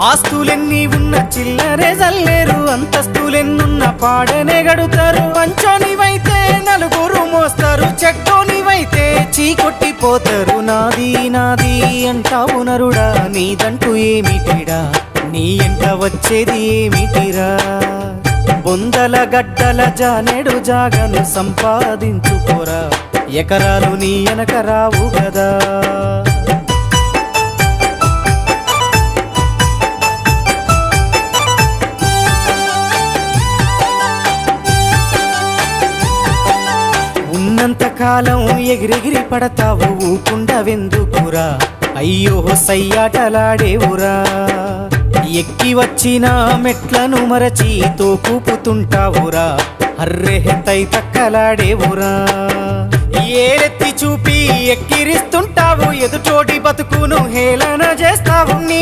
ఆస్తులెన్ని ఉన్న చిల్లరే జల్లేరు, అంతస్తులెన్నున్న పాడనే గడుతారు. పంచోనివైతే నలుగురు మోస్తారు, చెట్టోనివైతే చీకొట్టిపోతారు. నాది నాది అంటావు నరుడా, నీదంటూ ఏమిటిడా, నీ ఎంట వచ్చేది ఏమిటిరా. బొందల గడ్డల జానెడు జాగను సంపాదించుకోరా, ఎకరాలు నీ వెనక రావు గదా. ఉన్నంతకాలం ఎగిరెగిరి పడతావు, ఊకుండవెందుకురా, అయ్యో సయ్యాటలాడేవురా. ఎక్కి వచ్చిన మెట్లను మరచి తోకూపుతుంటావురా, అర్రె తై తక్కలాడేవురా. ఏరెత్తి చూపి ఎక్కిరిస్తుంటావు, ఎదుటోటి బతుకును హేళన చేస్తావు. నీ